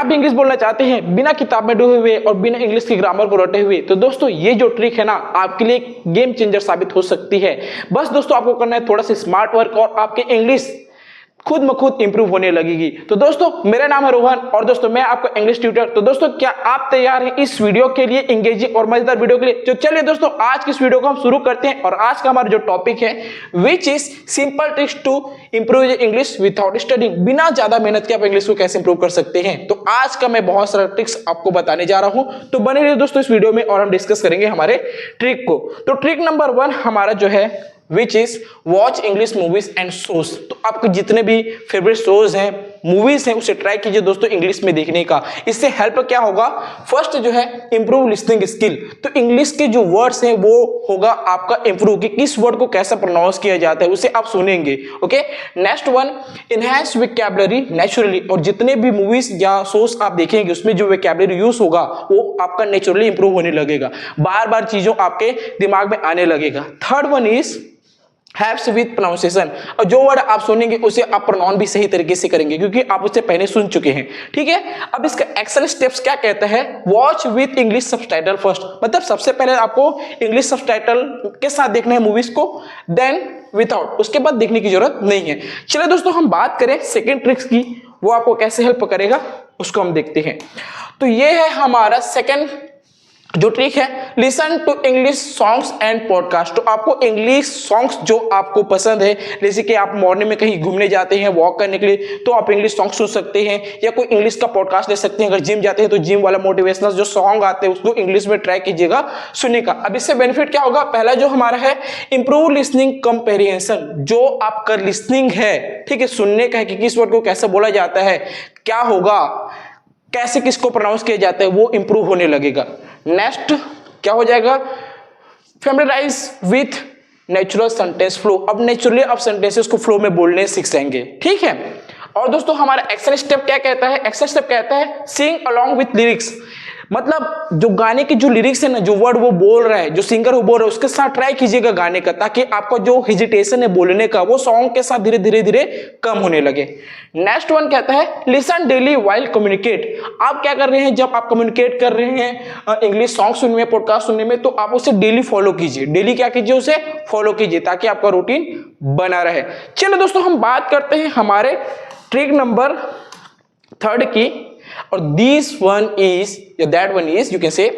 आप भी इंग्लिश बोलना चाहते हैं बिना किताब में डूबे हुए और बिना इंग्लिश की ग्रामर को रटे हुए, तो दोस्तों ये जो ट्रिक है ना आपके लिए एक गेम चेंजर साबित हो सकती है। बस दोस्तों आपको करना है थोड़ा सा स्मार्ट वर्क और आपके इंग्लिश खुद ब खुद इंप्रूव होने लगेगी। तो दोस्तों मेरा नाम है रोहन और दोस्तों मैं आपका इंग्लिश ट्यूटर। तो दोस्तों क्या आप तैयार हैं इस वीडियो के लिए, एंगेजिंग और मजेदार वीडियो के लिए? तो चलिए दोस्तों आज की इस वीडियो को हम शुरू करते हैं। और आज का हमारा जो टॉपिक है which is simple tricks to improve English without studying. बिना ज्यादा मेहनत के आप इंग्लिश को कैसे इंप्रूव कर सकते हैं। तो आज का मैं बहुत सारा ट्रिक्स आपको बताने जा रहा हूं, तो बने रहिए दोस्तों इस वीडियो में और हम डिस्कस करेंगे हमारे ट्रिक को। तो ट्रिक नंबर 1 हमारा जो है which is watch English movies and shows. तो आपके जितने भी फेवरेट शोज हैं, मूवीज हैं, उसे ट्राई कीजिए दोस्तों इंग्लिश में देखने का। इससे हेल्प क्या होगा? फर्स्ट जो है इंप्रूव लिसनिंग स्किल। तो इंग्लिश के जो वर्ड्स हैं वो होगा आपका इंप्रूव कि किस वर्ड को कैसा प्रोनाउंस किया जाता है, उसे आप सुनेंगे। Okay, next one enhance vocabulary naturally. और जितने भी मूवीज या शोज आप देखेंगे उसमें जो वोकैबुलरी यूज होगा वो आपका नेचुरली इंप्रूव होने लगेगा, बार बार चीजों आपके दिमाग में आने लगेगा। Third one is helps with pronunciation. और जो वर्ड आप सुनेंगे उसे आप प्रोनाउंस भी सही तरीके से करेंगे क्योंकि आप उसे पहले सुन चुके हैं। ठीक है, अब इसका एक्शन स्टेप्स क्या कहता है? Watch with English subtitle first. मतलब सबसे पहले आपको इंग्लिश सबटाइटल के साथ देखना है मूवीज को, देन विदाउट, उसके बाद देखने की जरूरत नहीं है। चलिए दोस्तों हम बात करें सेकेंड ट्रिक्स की, वो आपको कैसे हेल्प करेगा उसको हम देखते हैं। तो ये है हमारा सेकेंड जो ट्रिक है, listen to English songs and podcast. तो आपको इंग्लिश सॉन्ग्स जो आपको पसंद है, जैसे कि आप मॉर्निंग में कहीं घूमने जाते हैं वॉक करने के लिए, तो आप इंग्लिश सॉन्ग सुन सकते हैं या कोई इंग्लिश का पॉडकास्ट ले सकते हैं। अगर जिम जाते हैं तो जिम वाला मोटिवेशनल जो सॉन्ग आते हैं उसको इंग्लिश में ट्राई कीजिएगा सुनने का। अब इससे बेनिफिट क्या होगा? पहला जो हमारा है इंप्रूव लिसनिंग कंपेरिजन। जो आपका लिसनिंग है, ठीक है, सुनने का है कि किस वर्ड को कैसे बोला जाता है, क्या होगा, कैसे किसको प्रोनाउंस किया जाता है, वो इंप्रूव होने लगेगा। नेक्स्ट क्या हो जाएगा? फैमिलियराइज विथ नेचुरल सेंटेंस फ्लो। अब नेचुरली आप सेंटेंसेस को फ्लो में बोलने सीख जाएंगे। ठीक है, और दोस्तों हमारा एक्शन स्टेप क्या कहता है? एक्शन स्टेप कहता है सिंग अलोंग विथ लिरिक्स। मतलब जो गाने के जो लिरिक्स है ना, जो वर्ड वो बोल रहा है, जो सिंगर वो बोल रहा है, उसके साथ ट्राई कीजिएगा गाने का, ताकि आपका जो हेजिटेशन है बोलने का वो सॉन्ग के साथ धीरे धीरे धीरे कम होने लगे। नेक्स्ट वन कहता है लिसन डेली व्हाइल कम्युनिकेट। आप क्या कर रहे हैं जब आप कम्युनिकेट कर रहे हैं इंग्लिश सॉन्ग सुनने में, पॉडकास्ट सुनने में, तो आप उसे डेली फॉलो कीजिए। डेली क्या कीजिए? उसे फॉलो कीजिए ताकि आपका रूटीन बना रहे। चलो दोस्तों हम बात करते हैं हमारे ट्रिक नंबर 3 की, और दिस वन इज या that one is you can say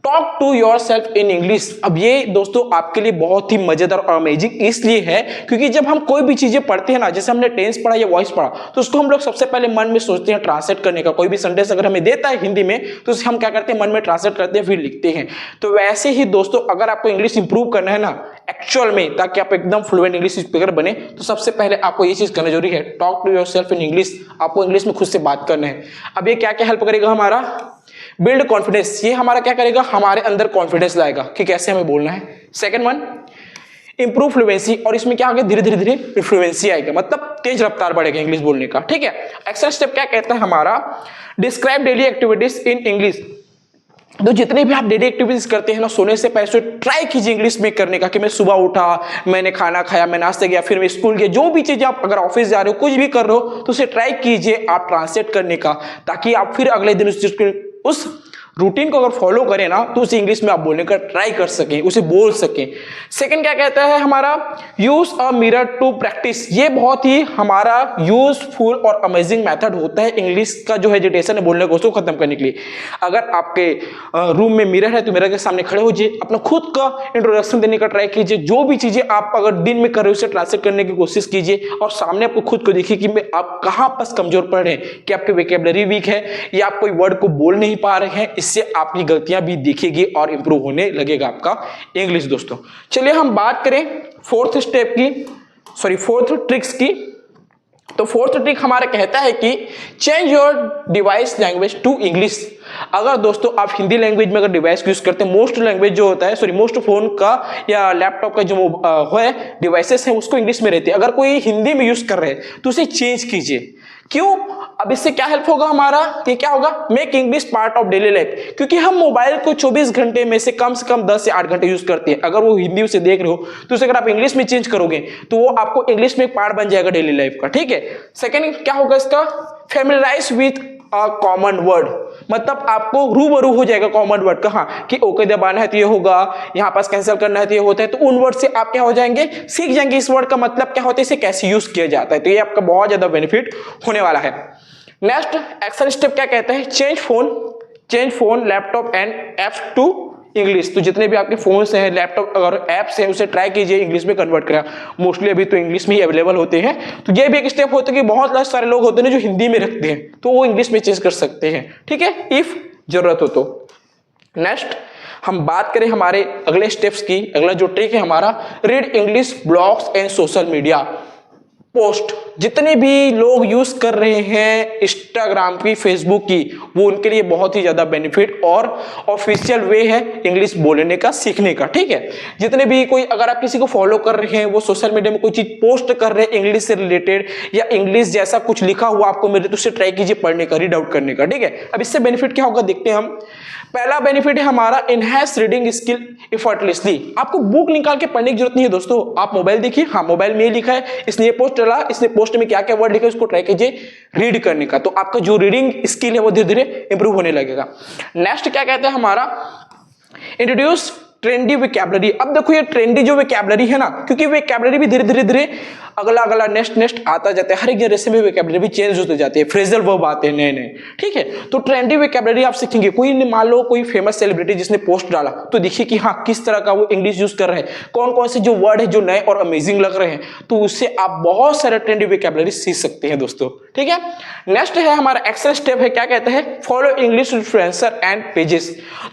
talk to yourself in English. अब ये दोस्तों आपके लिए बहुत ही मजेदार और अमेजिंग इसलिए है क्योंकि जब हम कोई भी चीजें पढ़ते हैं ना, जैसे हमने टेंस पढ़ा या वॉइस पढ़ा, तो उसको हम लोग सबसे पहले मन में सोचते हैं ट्रांसलेट करने का। कोई भी सेंटेंस अगर हमें देता है हिंदी में तो उसे हम क्या करते हैं? मन में ट्रांसलेट करते हैं, फिर लिखते हैं। तो वैसे ही दोस्तों अगर आपको इंग्लिश इंप्रूव करना है ना एक्चुअल में, ताकि आप एकदम फ्लुएंट इंग्लिश स्पीकर बने, तो सबसे पहले आपको ये चीज करना जरूरी है, talk to yourself in English. आपको इंग्लिश में खुद से बात करना है। अब ये क्या क्या हेल्प करेगा? हमारा बिल्ड कॉन्फिडेंस। ये हमारा क्या करेगा? हमारे अंदर कॉन्फिडेंस लाएगा कि कैसे हमें बोलना है। Second one improve fluency. और इसमें क्या होगा? धीरे धीरे धीरे फ्लुएंसी आएगा, मतलब तेज रफ्तार बढ़ेगा इंग्लिश बोलने का। ठीक है, एक्शन स्टेप क्या कहता है हमारा? Describe daily activities in English. तो जितने भी आप डेली एक्टिविटीज करते हैं ना, सोने से पहले ट्राई कीजिए इंग्लिश में करने का, कि मैं सुबह उठा, मैंने खाना खाया, मैं नाश्ते गया, फिर मैं स्कूल गया, जो भी चीजें आप अगर ऑफिस जा रहे हो, कुछ भी कर रहे हो, तो उसे ट्राई कीजिए आप ट्रांसलेट करने का, ताकि आप फिर अगले दिन उस रूटीन को अगर फॉलो करें ना, तो उसे इंग्लिश में आप बोलने का ट्राई कर सकें, उसे बोल सकें। सेकंड क्या कहता है हमारा? Use a mirror to practise. ये बहुत ही हमारा यूजफुल और अमेजिंग मेथड होता है इंग्लिश का जो हेजिटेशन है बोलने को, उसको खत्म करने के लिए। अगर आपके रूम में मिरर है तो मिरर के सामने खड़े हो जाइए, अपना खुद का इंट्रोडक्शन देने का ट्राई कीजिए। जो भी चीजें आप अगर दिन में कर रहे हो उसे ट्रांसलेट करने की कोशिश कीजिए, और सामने आपको खुद को देखिए कि आप कहां पर कमजोर पड़ रहे हैं, कि आपकी वोकैबुलरी वीक है या आप कोई वर्ड को बोल नहीं पा रहे हैं। इससे आपकी गलतियां भी दिखेगी और इंप्रूव होने लगेगा आपका इंग्लिश दोस्तों। चलिए हम बात करें फोर्थ ट्रिक्स की। तो फोर्थ ट्रिक हमारा कहता है कि change your device language to English. अगर दोस्तों आप हिंदी लैंग्वेज में अगर डिवाइस यूज करते हैं, मोस्ट लैंग्वेज जो होता है, मोस्ट फोन का या लैपटॉप का जो है डिवाइसेस है उसको इंग्लिश में रहती है। अगर कोई हिंदी में यूज कर रहे हैं तो उसे चेंज कीजिए। क्यों? अब इससे क्या हेल्प होगा हमारा? ये क्या होगा? Make English part of daily life. क्योंकि हम मोबाइल को 24 घंटे में से कम 10 से 8 घंटे यूज करते हैं। अगर वो हिंदी उसे देख रहे हो तो उसे अगर आप इंग्लिश में चेंज करोगे तो वो आपको इंग्लिश में एक पार्ट बन जाएगा डेली लाइफ का। ठीक है। सेकंड क्या होगा इसका? फैमिलियराइज विथ अ कॉमन वर्ड, मतलब आपको रूबरू हो जाएगा कॉमन वर्ड का। हाँ कि ओके दबाना है तो ये होगा, यहाँ पास कैंसिल करना है तो ये होता है, तो उन वर्ड से आप क्या हो जाएंगे, सीख जाएंगे इस वर्ड का मतलब क्या होता है, इसे कैसे यूज किया जाता है। तो ये आपका बहुत ज्यादा बेनिफिट होने वाला है। नेक्स्ट एक्शन स्टेप क्या कहता है, change phone laptop and apps to English. तो जितने भी आपके फोन्स हैं, लैपटॉप और एप्स हैं, उसे ट्राई कीजिए इंग्लिश में कन्वर्ट करें। मोस्टली अभी तो इंग्लिश में ही अवेलेबल होते हैं, तो ये भी एक स्टेप होता है कि बहुत सारे लोग होते हैं जो हिंदी में रखते हैं, तो वो इंग्लिश में चेंज कर सकते हैं, ठीक है, इफ जरूरत हो तो। नेक्स्ट हम बात करें हमारे अगले स्टेप्स की, अगला जो ट्रिक है हमारा, read English blogs and social media post. जितने भी लोग यूज कर रहे हैं इंस्टाग्राम की, फेसबुक की, वो उनके लिए बहुत ही ज्यादा बेनिफिट और ऑफिशियल वे है इंग्लिश बोलने का, सीखने का, ठीक है। जितने भी कोई, अगर आप किसी को फॉलो कर रहे हैं, वो सोशल मीडिया में कोई चीज पोस्ट कर रहे हैं इंग्लिश से रिलेटेड या इंग्लिश जैसा कुछ लिखा हुआ आपको मिले, तो उससे ट्राई कीजिए पढ़ने का, रीड आउट करने का, ठीक है। अब इससे बेनिफिट क्या होगा देखते हैं हम। पहला बेनिफिट है हमारा एनहांस रीडिंग स्किल एफर्टलेसली। आपको बुक निकाल के पढ़ने की जरूरत नहीं है दोस्तों, आप मोबाइल देखिए, हाँ मोबाइल में लिखा है, इसने ये पोस्ट डाला, इसने पोस्ट में क्या क्या वर्ड लिखा है, उसको ट्राई कीजिए रीड करने का, तो आपका जो रीडिंग स्किल है वो धीरे धीरे इंप्रूव होने लगेगा। नेक्स्ट क्या कहते हैं हमारा, इंट्रोड्यूस ट्रेंडी वोकैबुलरी। अब देखो ये ट्रेंडी जो वोकैबुलरी है ना, क्योंकि वोकैबुलरी भी धीरे धीरे अगला नेक्स्ट आता जाता है, हर एक जनरेशन में वोकैबुलरी भी चेंज होते जाते हैं, फ्रेजल वर्ब आते हैं नए नए, ठीक है। तो ट्रेंडी वोकैबुलरी आप सीखेंगे। कोई मान लो कोई फेमस सेलिब्रिटी जिसने पोस्ट डाला, तो देखिए कि हाँ किस तरह का वो इंग्लिश यूज कर रहे हैं, कौन कौन से जो वर्ड है जो नए और अमेजिंग लग रहे हैं, तो उससे आप बहुत सारे ट्रेंडी वोकैबुलरी सीख सकते हैं दोस्तों, ठीक है। नेक्स्ट है हमारा एक्शन स्टेप है, क्या कहते हैं, follow English influencer and pages.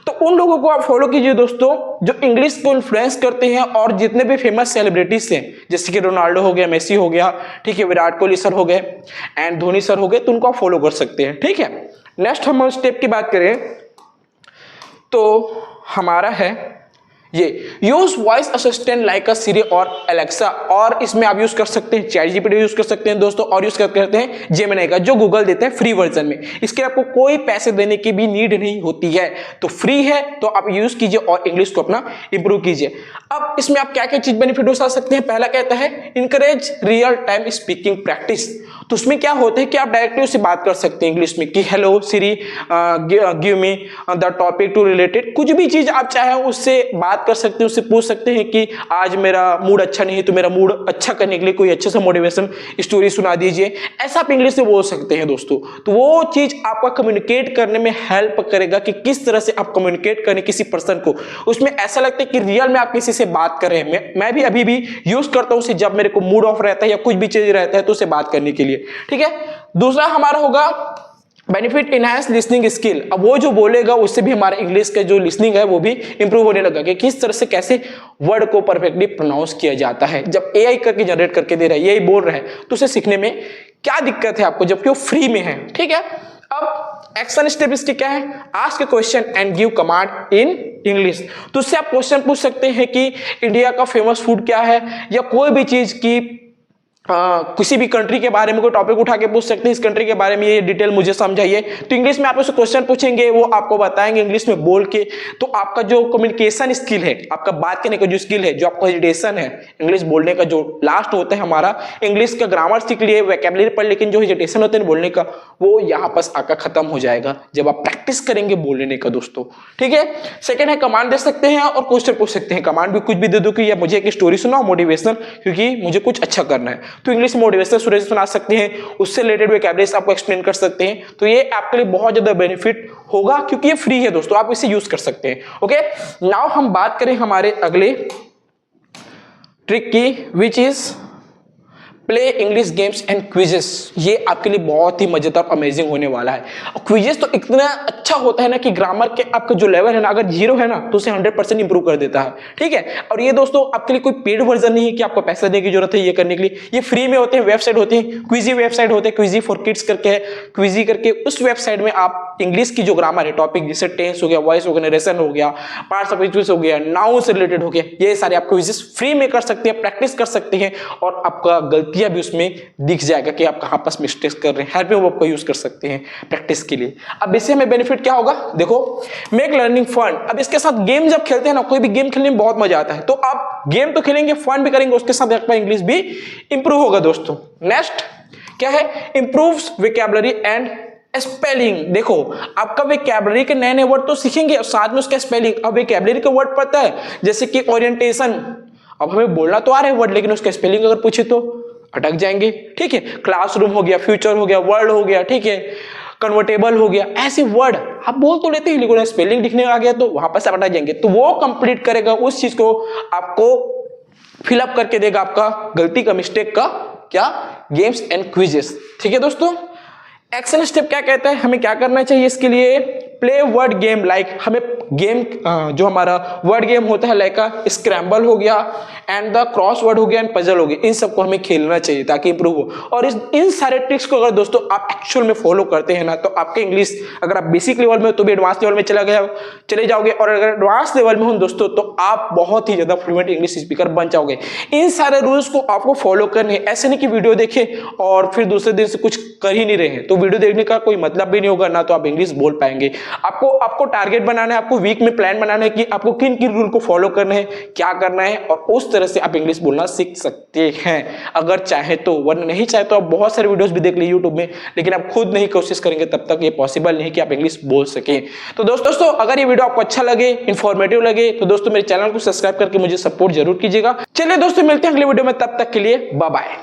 तो उन लोगों को आप फॉलो कीजिए दोस्तों जो इंग्लिश को इन्फ्लुएंस करते हैं, और जितने भी फेमस सेलिब्रिटीज हैं, जैसे कि रोनाल्डो हो गया, मेसी हो गया, ठीक है, विराट कोहली सर हो गए एंड धोनी सर हो गए, तो उनको आप फॉलो कर सकते हैं, ठीक है। नेक्स्ट हम स्टेप की बात करें तो हमारा है ये use voice assistant like a Siri और एलेक्सा, और इसमें आप यूज कर सकते हैं चैट जीपीटी यूज कर सकते हैं दोस्तों, और यूज करते हैं जेमिनी का जो गूगल देते हैं फ्री वर्जन में। इसके आपको कोई पैसे देने की भी नीड नहीं होती है, तो फ्री है, तो आप यूज कीजिए और इंग्लिश को अपना इंप्रूव कीजिए। अब इसमें आप क्या क्या चीज बेनिफिट उठा सकते हैं, पहला कहता है encourage real time speaking practice. तो उसमें क्या होता है कि आप डायरेक्टली उससे बात कर सकते हैं इंग्लिश में कि hello Siri give me the topic to related, कुछ भी चीज आप चाहे उससे बात कर सकते हैं, उससे पूछ सकते हैं कि आज मेरा मूड अच्छा नहीं है, तो मेरा मूड अच्छा करने के लिए कोई अच्छे से मोटिवेशन स्टोरी सुना दीजिए, ऐसा आप इंग्लिश से बोल सकते हैं दोस्तों। तो वो चीज आपका कम्युनिकेट करने में हेल्प करेगा कि किस तरह से आप कम्युनिकेट करें किसी पर्सन को, उसमें ऐसा लगता है कि रियल में आप किसी से बात कर रहे हैं। मैं भी अभी भी यूज करता हूं उसे, जब मेरे को मूड ऑफ रहता है या कुछ भी चीज रहता है तो उसे बात करने के लिए, ठीक है। दूसरा हमारा होगा बेनिफिट इनहांस लिसनिंग स्किल। अब वो जो बोलेगा उससे भी हमारा इंग्लिश का जो लिसनिंग है वो भी इंप्रूव होने लगा कि किस तरह से कैसे वर्ड को परफेक्टली प्रोनाउंस किया जाता है। जब एआई करके जनरेट करके दे रहा है, यही बोल रहा है, तो उसे सीखने में क्या दिक्कत है आपको, जबकि वो फ्री में है, ठीक है। अब एक्शन स्टेप इसके क्या है, ask A question and give command in English. तो उससे आप क्वेश्चन पूछ सकते हैं कि इंडिया का फेमस फूड क्या है, या कोई भी चीज की किसी भी कंट्री के बारे में कोई टॉपिक उठा के पूछ सकते हैं, इस कंट्री के बारे में ये डिटेल मुझे समझाइए। तो इंग्लिश में आप उससे क्वेश्चन पूछेंगे, वो आपको बताएंगे इंग्लिश में बोल के। तो आपका जो कम्युनिकेशन स्किल है, आपका बात करने का जो स्किल है, जो आपका हेजिटेशन है इंग्लिश बोलने का, जो लास्ट होता है हमारा इंग्लिश का ग्रामर सीख लिए, वोकैबुलरी पर, लेकिन जो हेजिटेशन होता है बोलने का, वो यहाँ पर आकर खत्म हो जाएगा जब आप प्रैक्टिस करेंगे बोलने का दोस्तों, ठीक है। सेकेंड है कमांड दे सकते हैं और क्वेश्चन पूछ सकते हैं। कमांड भी कुछ भी दे दो कि मुझे एक स्टोरी सुनाओ मोटिवेशनल, क्योंकि मुझे कुछ अच्छा करना है, तो इंग्लिश मोटिवेशनल स्टोरी सुना सकते हैं, उससे रिलेटेड वोकैबुलरी आपको एक्सप्लेन कर सकते हैं। तो ये आपके लिए बहुत ज्यादा बेनिफिट होगा, क्योंकि ये फ्री है दोस्तों, आप इसे यूज कर सकते हैं। ओके, नाउ हम बात करें हमारे अगले ट्रिक की, which is play English games and quizzes. ये आपके लिए बहुत ही मजेदार अमेजिंग होने वाला है। क्विजेस तो इतना अच्छा होता है ना कि ग्रामर के आपका जो लेवल है ना, अगर 0 है ना तो उसे 100% इंप्रूव कर देता है, ठीक है। और ये दोस्तों आपके लिए कोई पेड वर्जन नहीं है कि आपको पैसा देने की जरूरत है ये करने के लिए, ये फ्री में होते हैं। वेबसाइट होती है, क्विजी वेबसाइट होते हैं, क्विजी फॉर किड्स करके है, क्विजी करके। उस वेबसाइट में आप इंग्लिश की जो ग्रामर है, टॉपिक जैसे टेंस हो गया, वॉइस हो गया, नरेशन हो गया, पार्ट्स ऑफ स्पीच हो गया, नाउन से रिलेटेड हो गया, ये सारे आप क्विजेस फ्री में कर सकते हैं, प्रैक्टिस कर सकते हैं, और आपका गलतियां भी उसमें दिख जाएगा कि आप कहां पर मिस्टेक्स कर रहे हैं। हेल्प में आपको यूज कर सकते हैं प्रैक्टिस के लिए। अब इससे हमें बेनिफिट क्या होगा, देखो, मेक लर्निंग फन। अब इसके साथ गेम जब खेलते हैं ना, कोई भी गेम खेलने में बहुत मजा आता है, तो आप गेम तो खेलेंगे, फन भी करेंगे, उसके साथ आपका इंग्लिश भी इंप्रूव होगा दोस्तों। नेक्स्ट क्या है, इंप्रूव्स वोकैबुलरी एंड स्पेलिंग, देखो आपका वोकैबुलरी के नए नए वर्ड तो सीखेंगे और साथ में उसका स्पेलिंग। अब वोकैबुलरी के वर्ड पता है, जैसे कि ओरिएंटेशन, अब हमें बोलना तो आ रहा है वर्ड, लेकिन उसका स्पेलिंग अगर पूछे तो अटक जाएंगे, ठीक है। क्लासरूम हो गया, फ्यूचर हो गया, वर्ल्ड हो गया, ठीक है, कन्वर्टेबल हो गया, ऐसे वर्ड आप बोल तो लेते हैं लेकिन स्पेलिंग लिखने आ गया तो वहां पर से अटक जाएंगे। तो वो कंप्लीट करेगा, उस चीज को आपको फिलअप करके देगा, आपका गलती का, मिस्टेक का क्या, गेम्स एंड क्विजेस, ठीक है दोस्तों। एक्शन स्टेप क्या कहता है, हमें क्या करना चाहिए इसके लिए, प्ले वर्ड गेम, लाइक हमें गेम जो हमारा वर्ड गेम होता है लाइक स्क्रैम्बल हो गया एंड द क्रॉसवर्ड हो गया एंड पजल हो गया, इन सबको हमें खेलना चाहिए ताकि इंप्रूव हो। और इन सारे ट्रिक्स को अगर दोस्तों आप एक्चुअल में फॉलो करते हैं ना, तो आपके इंग्लिश, अगर आप बेसिक लेवल में हो तो भी एडवांस लेवल में चले जाओगे, और अगर एडवांस लेवल में हो दोस्तों तो आप बहुत ही ज्यादा फ्लुएंट इंग्लिश स्पीकर बन जाओगे। इन सारे रूल्स को आपको फॉलो करने हैं, ऐसे नहीं कि वीडियो देखें और फिर दूसरे दिन से कुछ कर ही नहीं रहे हैं, तो वीडियो देखने का कोई मतलब भी नहीं होगा, ना तो आप इंग्लिश बोल पाएंगे। आपको टारगेट बनाना है, आपको वीक में प्लान बनाना है कि आपको किन किन रूल को फॉलो करना है, क्या करना है, और उस तरह से आप इंग्लिश बोलना सीख सकते हैं अगर चाहे तो। वरना नहीं चाहे तो आप बहुत सारे वीडियोस भी देख लीजिए यूट्यूब में, लेकिन आप खुद नहीं कोशिश करेंगे तब तक ये पॉसिबल नहीं कि आप इंग्लिश बोल सकें। तो दोस्तों अगर ये वीडियो आपको अच्छा लगे, इंफॉर्मेटिव लगे, तो दोस्तों मेरे चैनल को सब्सक्राइब करके मुझे सपोर्ट जरूर कीजिएगा। चलिए दोस्तों मिलते हैं अगले वीडियो में, तब तक के लिए बाय बाय।